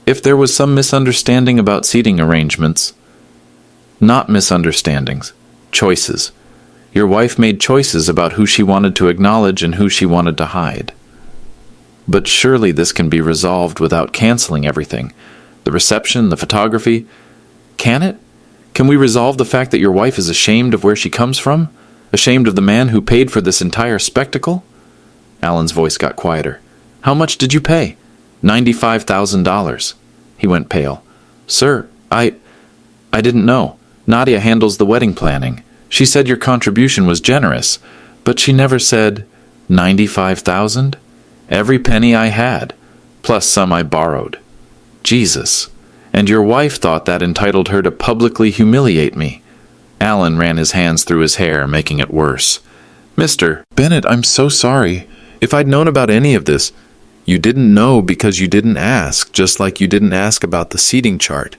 if there was some misunderstanding about seating arrangements, not misunderstandings, choices. Your wife made choices about who she wanted to acknowledge and who she wanted to hide. But surely this can be resolved without canceling everything. The reception, the photography. Can it? Can we resolve the fact that your wife is ashamed of where she comes from? Ashamed of the man who paid for this entire spectacle? Alan's voice got quieter. How much did you pay? $95,000. He went pale. Sir, I didn't know. Nadia handles the wedding planning. She said your contribution was generous, but she never said 95,000? Every penny I had, plus some I borrowed. Jesus. And your wife thought that entitled her to publicly humiliate me. Alan ran his hands through his hair, making it worse. Mr. Bennett, I'm so sorry. If I'd known about any of this, you didn't know because you didn't ask, just like you didn't ask about the seating chart.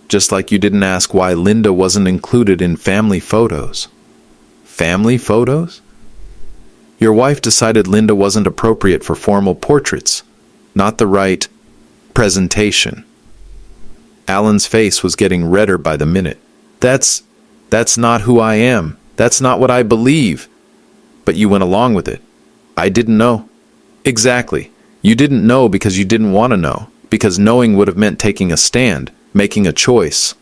Just like you didn't ask why Linda wasn't included in family photos. Family photos? Your wife decided Linda wasn't appropriate for formal portraits, not the right presentation. Alan's face was getting redder by the minute. That's not who I am. That's not what I believe. But you went along with it. I didn't know. Exactly. You didn't know because you didn't want to know, because knowing would have meant taking a stand, making a choice.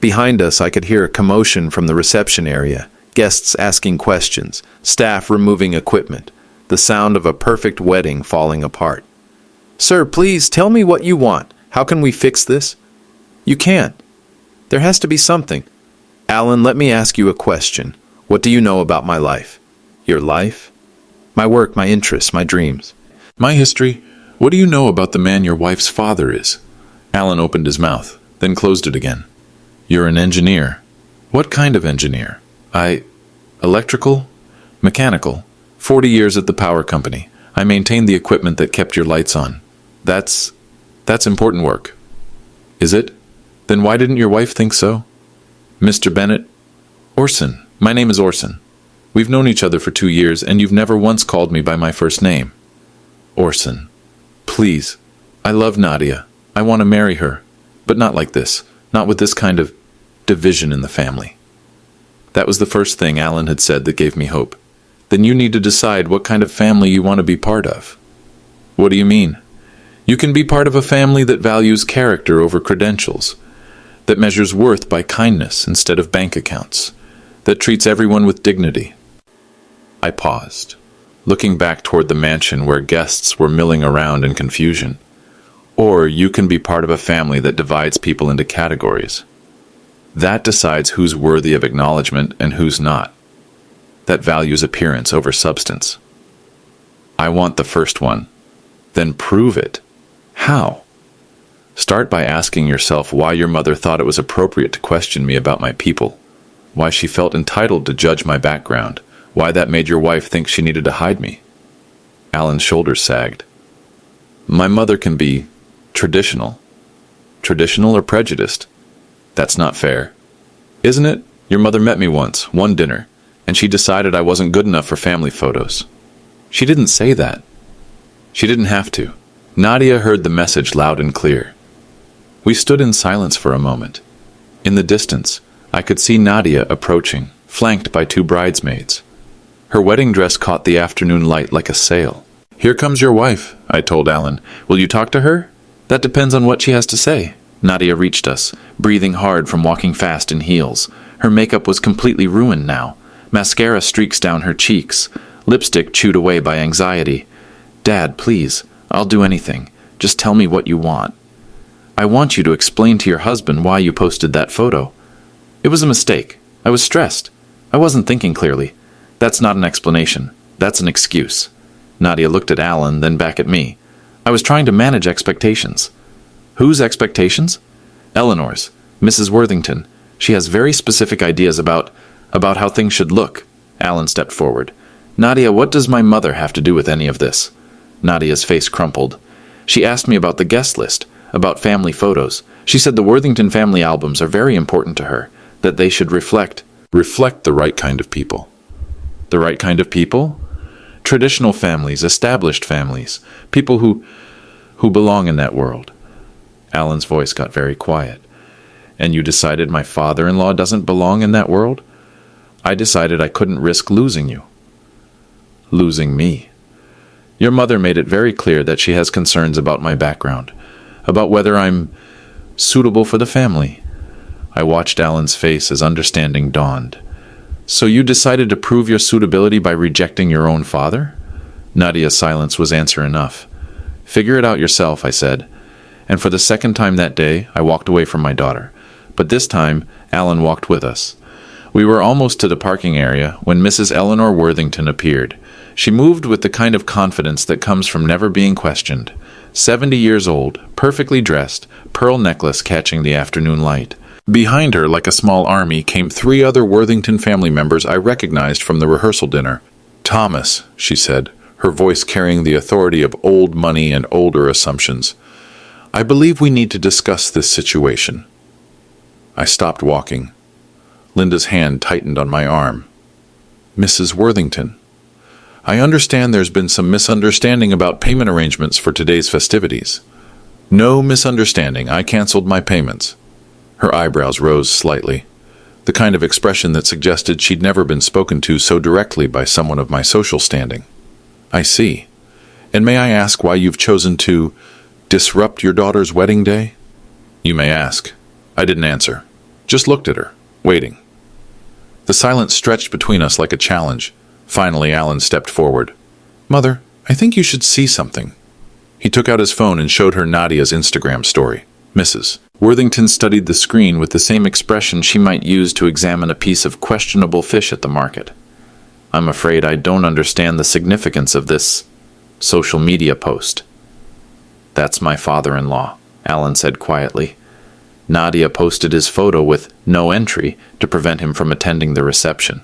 Behind us, I could hear a commotion from the reception area, guests asking questions, staff removing equipment, the sound of a perfect wedding falling apart. Sir, please tell me what you want. How can we fix this? You can't. There has to be something. Alan, let me ask you a question. What do you know about my life? Your life? My work, my interests, my dreams. My history. What do you know about the man your wife's father is? Alan opened his mouth, then closed it again. You're an engineer. What kind of engineer? Electrical? Mechanical. 40 years at the power company. I maintained the equipment that kept your lights on. That's important work. Is it? Then why didn't your wife think so? Mr. Bennett? Orson. My name is Orson. We've known each other for 2 years, and you've never once called me by my first name. Orson. Please. I love Nadia. I want to marry her. But not like this. Not with this kind of division in the family. That was the first thing Alan had said that gave me hope. Then you need to decide what kind of family you want to be part of. What do you mean? You can be part of a family that values character over credentials, that measures worth by kindness instead of bank accounts, that treats everyone with dignity. I paused, looking back toward the mansion where guests were milling around in confusion. Or you can be part of a family that divides people into categories. That decides who's worthy of acknowledgement and who's not. That values appearance over substance. I want the first one. Then prove it. How? Start by asking yourself why your mother thought it was appropriate to question me about my people, why she felt entitled to judge my background, why that made your wife think she needed to hide me. Alan's shoulders sagged. My mother can be traditional. Traditional or prejudiced. That's not fair. Isn't it? Your mother met me once, one dinner, and she decided I wasn't good enough for family photos. She didn't say that. She didn't have to. Nadia heard the message loud and clear. We stood in silence for a moment. In the distance, I could see Nadia approaching, flanked by 2 bridesmaids. Her wedding dress caught the afternoon light like a sail. Here comes your wife, I told Alan. Will you talk to her? That depends on what she has to say. Nadia reached us, breathing hard from walking fast in heels. Her makeup was completely ruined now. Mascara streaks down her cheeks, lipstick chewed away by anxiety. Dad, please, I'll do anything. Just tell me what you want. I want you to explain to your husband why you posted that photo. It was a mistake. I was stressed. I wasn't thinking clearly. That's not an explanation. That's an excuse. Nadia looked at Alan, then back at me. I was trying to manage expectations. Whose expectations? Eleanor's. Mrs. Worthington. She has very specific ideas about how things should look. Alan stepped forward. Nadia, what does my mother have to do with any of this? Nadia's face crumpled. She asked me about the guest list, about family photos. She said the Worthington family albums are very important to her, that they should reflect the right kind of people. The right kind of people? Traditional families, established families, people who belong in that world. Alan's voice got very quiet. And you decided my father-in-law doesn't belong in that world? I decided I couldn't risk losing you. Losing me. Your mother made it very clear that she has concerns about my background, about whether I'm suitable for the family. I watched Alan's face as understanding dawned. So you decided to prove your suitability by rejecting your own father? Nadia's silence was answer enough. Figure it out yourself, I said. And for the second time that day, I walked away from my daughter. but this time Alan walked with us. We were almost to the parking area when Mrs. Eleanor Worthington appeared. She moved with the kind of confidence that comes from never being questioned. 70 years old, perfectly dressed, pearl necklace catching the afternoon light. Behind her, like a small army, came 3 other Worthington family members I recognized from the rehearsal dinner. "Thomas," she said, her voice carrying the authority of old money and older assumptions. "I believe we need to discuss this situation." I stopped walking. Linda's hand tightened on my arm. "Mrs. Worthington, I understand there's been some misunderstanding about payment arrangements for today's festivities." "No misunderstanding. I canceled my payments." Her eyebrows rose slightly, the kind of expression that suggested she'd never been spoken to so directly by someone of my social standing. "I see. And may I ask why you've chosen to disrupt your daughter's wedding day?" "You may ask." I didn't answer, just looked at her, waiting. The silence stretched between us like a challenge. Finally, Alan stepped forward. "Mother, I think you should see something." He took out his phone and showed her Nadia's Instagram story. Mrs. Worthington studied the screen with the same expression she might use to examine a piece of questionable fish at the market. "I'm afraid I don't understand the significance of this social media post." "That's my father-in-law," Alan said quietly. Nadia posted his photo with no entry to prevent him from attending the reception.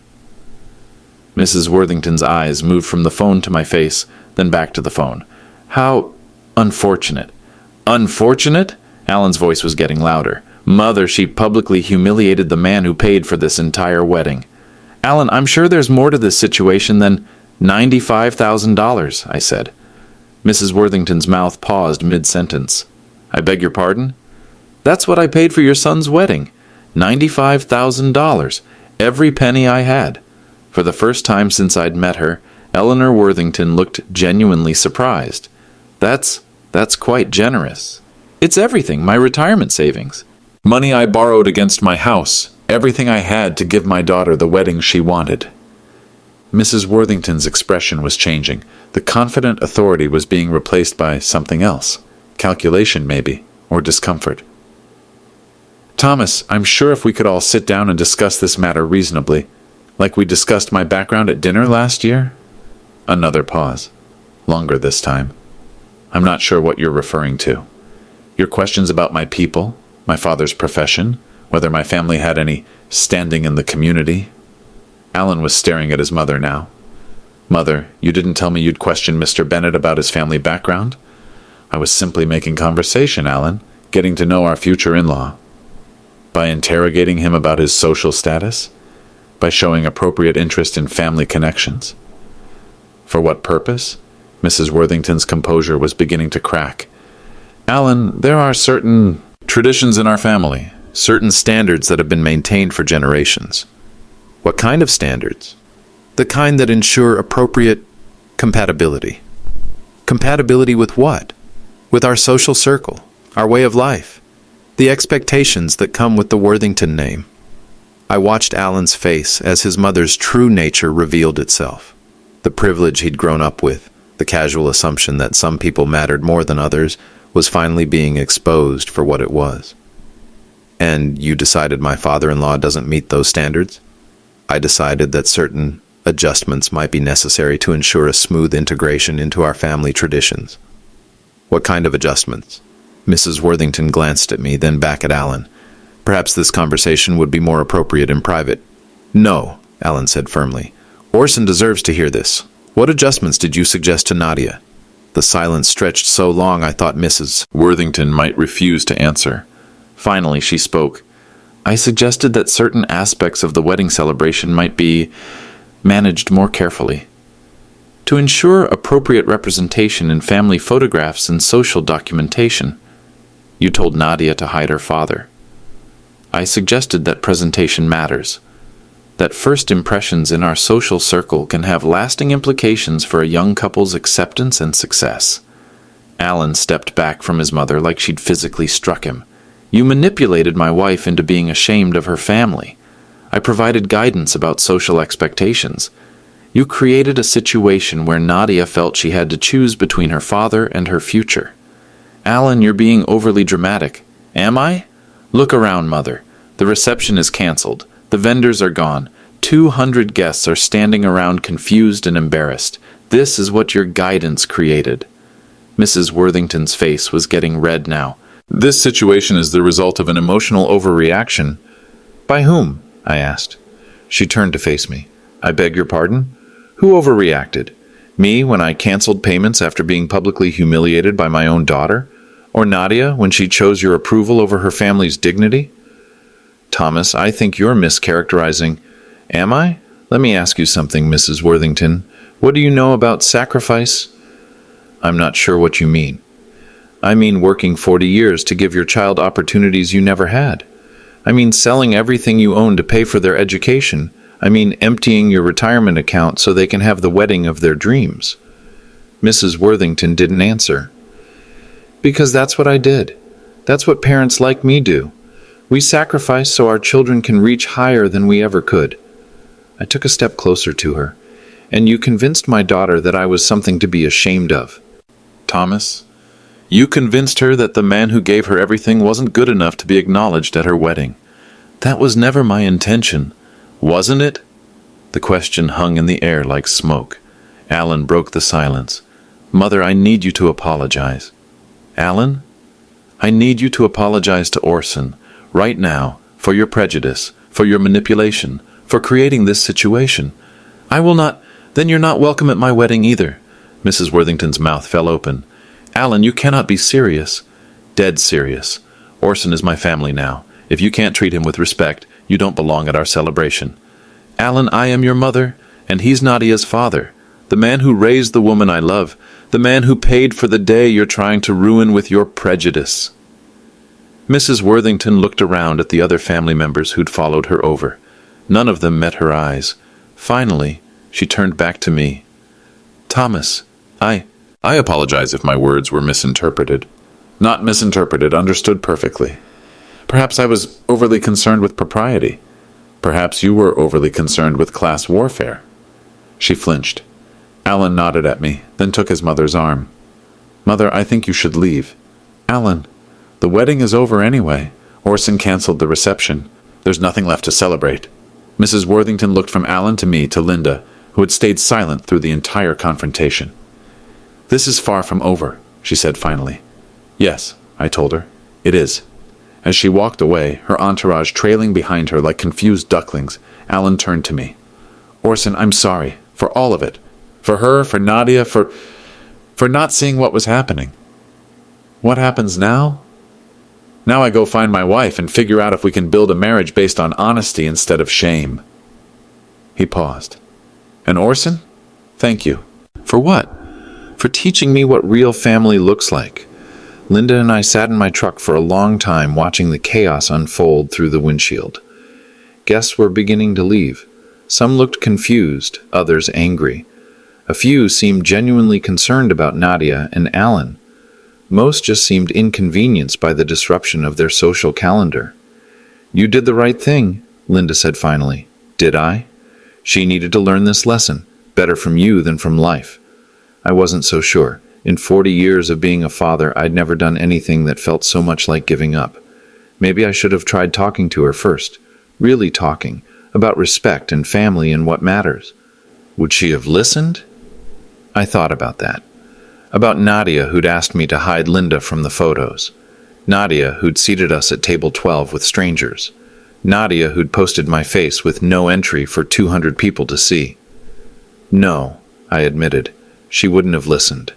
Mrs. Worthington's eyes moved from the phone to my face, then back to the phone. "How unfortunate." "Unfortunate?" Alan's voice was getting louder. "Mother, she publicly humiliated the man who paid for this entire wedding." "Alan, I'm sure there's more to this situation than $95,000, I said. Mrs. Worthington's mouth paused mid-sentence. "I beg your pardon?" "That's what I paid for your son's wedding. $95,000. Every penny I had." For the first time since I'd met her, Eleanor Worthington looked genuinely surprised. That's quite generous." "It's everything, my retirement savings. Money I borrowed against my house, everything I had to give my daughter the wedding she wanted." Mrs. Worthington's expression was changing. The confident authority was being replaced by something else. Calculation, maybe, or discomfort. "Thomas, I'm sure if we could all sit down and discuss this matter reasonably, like we discussed my background at dinner last year?" Another pause. Longer this time. "I'm not sure what you're referring to. Your questions about my people, my father's profession, whether my family had any standing in the community?" Alan was staring at his mother now. "Mother, you didn't tell me you'd question Mr. Bennett about his family background?" "I was simply making conversation, Alan, getting to know our future in-law." "By interrogating him about his social status? By showing appropriate interest in family connections?" "For what purpose?" Mrs. Worthington's composure was beginning to crack. "Alan, there are certain traditions in our family, certain standards that have been maintained for generations." "What kind of standards?" "The kind that ensure appropriate compatibility." "Compatibility with what?" "With our social circle, our way of life, the expectations that come with the Worthington name." I watched Alan's face as his mother's true nature revealed itself. The privilege he'd grown up with, the casual assumption that some people mattered more than others, was finally being exposed for what it was. "And you decided my father-in-law doesn't meet those standards?" "I decided that certain adjustments might be necessary to ensure a smooth integration into our family traditions." "What kind of adjustments?" Mrs. Worthington glanced at me, then back at Alan. "Perhaps this conversation would be more appropriate in private." "No," Alan said firmly. "Orson deserves to hear this. What adjustments did you suggest to Nadia?" The silence stretched so long I thought Mrs. Worthington might refuse to answer. Finally, she spoke. "I suggested that certain aspects of the wedding celebration might be managed more carefully, to ensure appropriate representation in family photographs and social documentation." "You told Nadia to hide her father." "I suggested that presentation matters, that first impressions in our social circle can have lasting implications for a young couple's acceptance and success." Alan stepped back from his mother like she'd physically struck him. "You manipulated my wife into being ashamed of her family. I provided guidance about social expectations. You created a situation where Nadia felt she had to choose between her father and her future." "Alan, you're being overly dramatic." "Am I? Look around, Mother. The reception is canceled. The vendors are gone. 200 guests are standing around confused and embarrassed. This is what your guidance created. Mrs. Worthington's face was getting red now. This situation is the result of an emotional overreaction. By whom? I asked. She turned to face me. I beg your pardon? Who overreacted? Me when I canceled payments after being publicly humiliated by my own daughter? Or Nadia when she chose your approval over her family's dignity? Thomas, I think you're mischaracterizing. Am I? Let me ask you something, Mrs. Worthington. What do you know about sacrifice? I'm not sure what you mean. I mean working 40 years to give your child opportunities you never had. I mean selling everything you own to pay for their education. I mean emptying your retirement account so they can have the wedding of their dreams. Mrs. Worthington didn't answer. Because that's what I did. That's what parents like me do. We sacrifice so our children can reach higher than we ever could. I took a step closer to her. And you convinced my daughter that I was something to be ashamed of. Thomas, you convinced her that the man who gave her everything wasn't good enough to be acknowledged at her wedding. That was never my intention, wasn't it? The question hung in the air like smoke. Alan broke the silence. Mother, I need you to apologize. Alan? I need you to apologize to Orson, right now, for your prejudice, for your manipulation, for creating this situation. I will not. Then you're not welcome at my wedding either. Mrs. Worthington's mouth fell open. Alan, you cannot be serious. Dead serious. Orson is my family now. If you can't treat him with respect, you don't belong at our celebration. Alan, I am your mother, and he's Nadia's father. The man who raised the woman I love. The man who paid for the day you're trying to ruin with your prejudice. Mrs. Worthington looked around at the other family members who'd followed her over. None of them met her eyes. Finally, she turned back to me. Thomas, I apologize if my words were misinterpreted. Not misinterpreted, understood perfectly. Perhaps I was overly concerned with propriety. Perhaps you were overly concerned with class warfare. She flinched. Alan nodded at me, then took his mother's arm. Mother, I think you should leave. Alan, the wedding is over anyway. Orson canceled the reception. There's nothing left to celebrate. Mrs. Worthington looked from Alan to me to Linda, who had stayed silent through the entire confrontation. This is far from over, she said finally. Yes, I told her. It is. As she walked away, her entourage trailing behind her like confused ducklings, Alan turned to me. Orson, I'm sorry. For all of it. For her, for Nadia, for not seeing what was happening. What happens now? Now I go find my wife and figure out if we can build a marriage based on honesty instead of shame. He paused. And Orson? Thank you. For what? For teaching me what real family looks like. Linda and I sat in my truck for a long time watching the chaos unfold through the windshield. Guests were beginning to leave. Some looked confused, others angry. A few seemed genuinely concerned about Nadia and Alan. Most just seemed inconvenienced by the disruption of their social calendar. You did the right thing, Linda said finally. Did I? She needed to learn this lesson, better from you than from life. I wasn't so sure. In 40 years of being a father, I'd never done anything that felt so much like giving up. Maybe I should have tried talking to her first, really talking, about respect and family and what matters. Would she have listened? I thought about that. About Nadia, who'd asked me to hide Linda from the photos. Nadia, who'd seated us at table 12 with strangers. Nadia, who'd posted my face with no entry for 200 people to see. No, I admitted. She wouldn't have listened.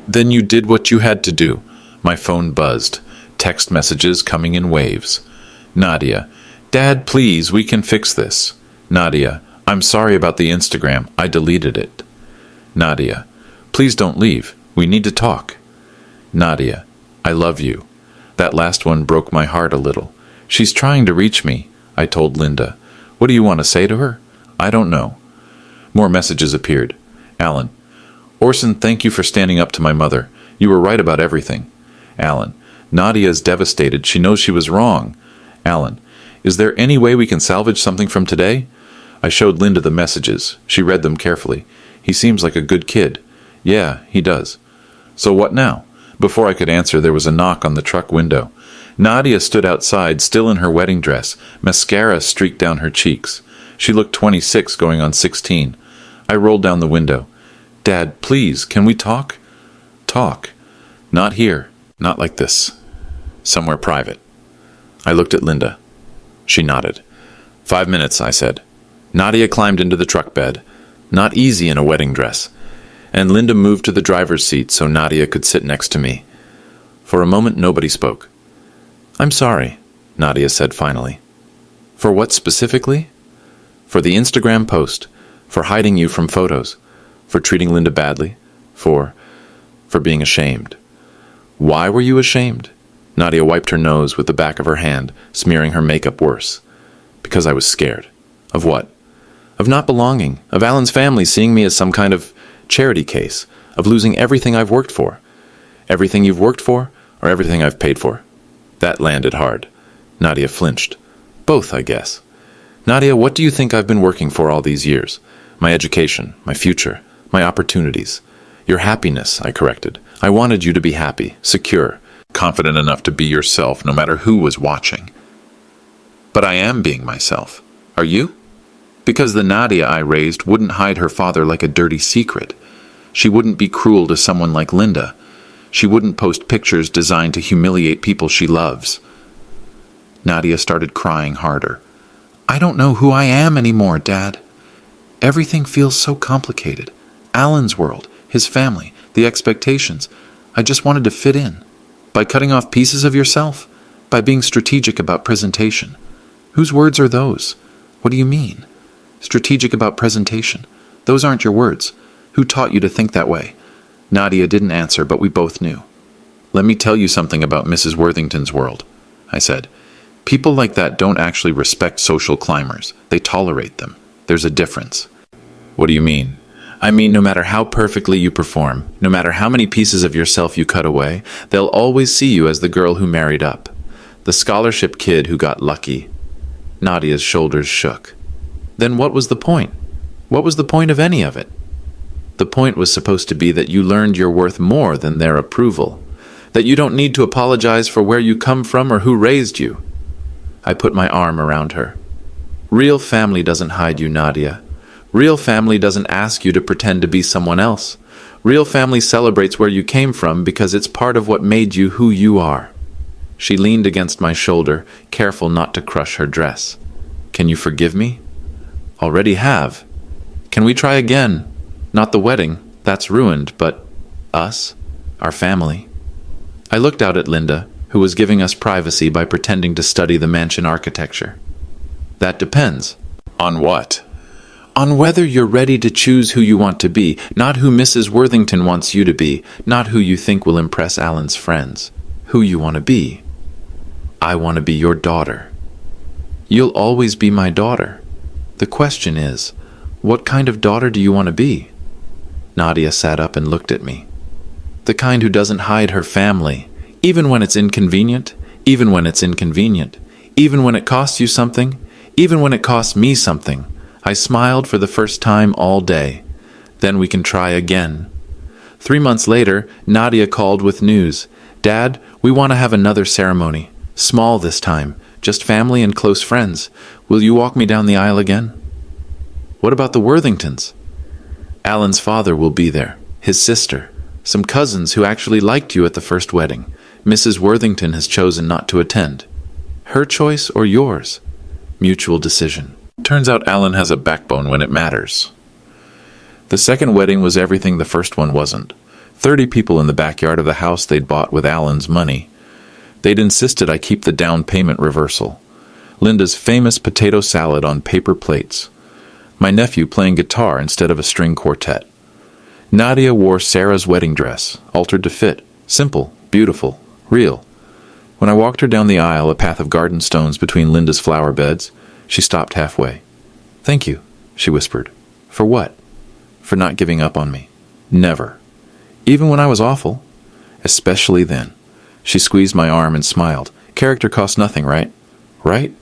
Then you did what you had to do. My phone buzzed. Text messages coming in waves. Nadia, Dad, please, we can fix this. Nadia, I'm sorry about the Instagram. I deleted it. Nadia, please don't leave. We need to talk. Nadia, I love you. That last one broke my heart a little. She's trying to reach me, I told Linda. What do you want to say to her? I don't know. More messages appeared. Alan, Orson, thank you for standing up to my mother. You were right about everything. Alan, Nadia is devastated. She knows she was wrong. Alan, is there any way we can salvage something from today? I showed Linda the messages. She read them carefully. He seems like a good kid. Yeah, he does. So what now? Before I could answer, there was a knock on the truck window. Nadia stood outside, still in her wedding dress, mascara streaked down her cheeks. She looked 26 going on 16. I rolled down the window. "Dad, please, can we talk?" "Talk? Not here. Not like this. Somewhere private." I looked at Linda. She nodded. 5 minutes, I said. Nadia climbed into the truck bed. Not easy in a wedding dress. And Linda moved to the driver's seat so Nadia could sit next to me. For a moment, nobody spoke. "I'm sorry," Nadia said finally. "For what specifically?" "For the Instagram post. For hiding you from photos. For treating Linda badly. For being ashamed." "Why were you ashamed?" Nadia wiped her nose with the back of her hand, smearing her makeup worse. "Because I was scared." "Of what?" "Of not belonging. Of Alan's family seeing me as some kind of charity case. Of losing everything I've worked for." "Everything you've worked for, or everything I've paid for?" That landed hard. Nadia flinched. "Both, I guess." "Nadia, what do you think I've been working for all these years? My education, my future, my opportunities." "Your happiness," I corrected. "I wanted you to be happy, secure, confident enough to be yourself no matter who was watching." "But I am being myself. Are you?" "Because the Nadia I raised wouldn't hide her father like a dirty secret. She wouldn't be cruel to someone like Linda. She wouldn't post pictures designed to humiliate people she loves." Nadia started crying harder. "I don't know who I am anymore, Dad. Everything feels so complicated. Alan's world, his family, the expectations. I just wanted to fit in. By cutting off pieces of yourself? By being strategic about presentation? Whose words are those? What do you mean? Strategic about presentation. Those aren't your words. Who taught you to think that way?" Nadia didn't answer, but we both knew. "Let me tell you something about Mrs. Worthington's world," I said. "People like that don't actually respect social climbers. They tolerate them. There's a difference." "What do you mean?" "I mean, no matter how perfectly you perform, no matter how many pieces of yourself you cut away, they'll always see you as the girl who married up. The scholarship kid who got lucky." Nadia's shoulders shook. "Then what was the point? What was the point of any of it?" "The point was supposed to be that you learned you're worth more than their approval. That you don't need to apologize for where you come from or who raised you." I put my arm around her. "Real family doesn't hide you, Nadia. Real family doesn't ask you to pretend to be someone else. Real family celebrates where you came from because it's part of what made you who you are." She leaned against my shoulder, careful not to crush her dress. "Can you forgive me?" "Already have." "Can we try again? Not the wedding, that's ruined, but us, our family." I looked out at Linda, who was giving us privacy by pretending to study the mansion architecture. "That depends." "On what?" "On whether you're ready to choose who you want to be, not who Mrs. Worthington wants you to be, not who you think will impress Alan's friends. Who you want to be." "I want to be your daughter." "You'll always be my daughter. The question is, what kind of daughter do you want to be?" Nadia sat up and looked at me. "The kind who doesn't hide her family, even when it's inconvenient, even when it's inconvenient, even when it costs you something, even when it costs me something." I smiled for the first time all day. "Then we can try again." 3 months later, Nadia called with news. "Dad, we want to have another ceremony. Small this time, just family and close friends. Will you walk me down the aisle again?" "What about the Worthingtons?" "Alan's father will be there, his sister, some cousins who actually liked you at the first wedding. Mrs. Worthington has chosen not to attend." "Her choice or yours?" "Mutual decision. Turns out Alan has a backbone when it matters." The second wedding was everything the first one wasn't. 30 people in the backyard of the house they'd bought with Alan's money. They'd insisted I keep the down payment reversal. Linda's famous potato salad on paper plates. My nephew playing guitar instead of a string quartet. Nadia wore Sarah's wedding dress, altered to fit. Simple, beautiful, real. When I walked her down the aisle, a path of garden stones between Linda's flower beds, she stopped halfway. "Thank you," she whispered. "For what?" "For not giving up on me. Never. Even when I was awful. Especially then." She squeezed my arm and smiled. "Character costs nothing, right?" "Right?"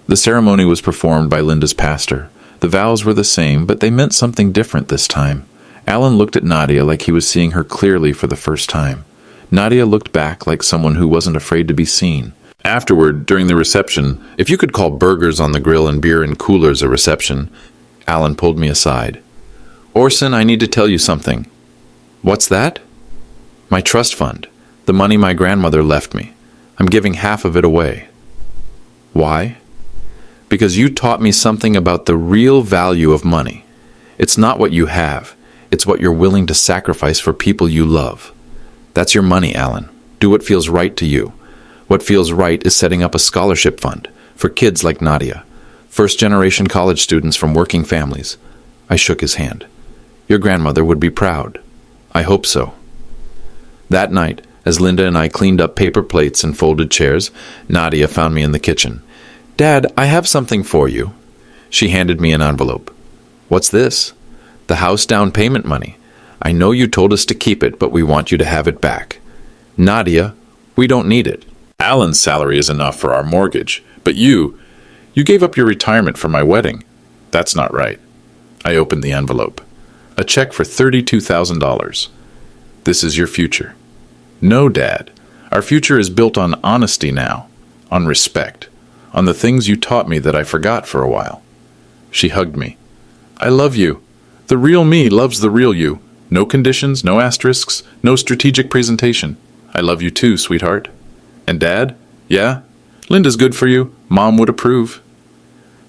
The ceremony was performed by Linda's pastor. The vows were the same, but they meant something different this time. Alan looked at Nadia like he was seeing her clearly for the first time. Nadia looked back like someone who wasn't afraid to be seen. Afterward, during the reception, if you could call burgers on the grill and beer in coolers a reception, Alan pulled me aside. Orson, I need to tell you something. What's that? My trust fund. The money my grandmother left me. I'm giving half of it away. Why? Because you taught me something about the real value of money. It's not what you have. It's what you're willing to sacrifice for people you love. That's your money, Alan. Do what feels right to you. What feels right is setting up a scholarship fund for kids like Nadia, first-generation college students from working families. I shook his hand. Your grandmother would be proud. I hope so. That night, as Linda and I cleaned up paper plates and folded chairs, Nadia found me in the kitchen. Dad, I have something for you. She handed me an envelope. What's this? The house down payment money. I know you told us to keep it, but we want you to have it back. Nadia, we don't need it. Alan's salary is enough for our mortgage, but you gave up your retirement for my wedding. That's not right. I opened the envelope. A check for $32,000. This is your future. No, Dad. Our future is built on honesty now, on respect, on the things you taught me that I forgot for a while. She hugged me. I love you. The real me loves the real you. No conditions, no asterisks, no strategic presentation. I love you too, sweetheart. And Dad? Yeah? Linda's good for you. Mom would approve.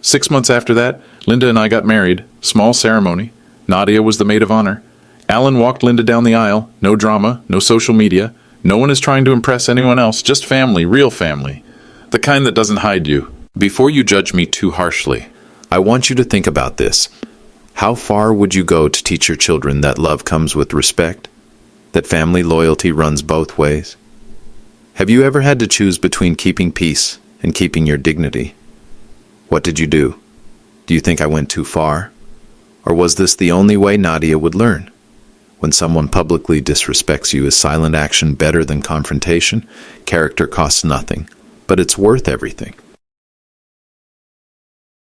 6 months after that, Linda and I got married. Small ceremony. Nadia was the maid of honor. Alan walked Linda down the aisle. No drama, no social media. No one is trying to impress anyone else. Just family, real family. The kind that doesn't hide you. Before you judge me too harshly, I want you to think about this. How far would you go to teach your children that love comes with respect? That family loyalty runs both ways? Have you ever had to choose between keeping peace and keeping your dignity? What did you do? Do you think I went too far? Or was this the only way Nadia would learn? When someone publicly disrespects you, is silent action better than confrontation? Character costs nothing, but it's worth everything.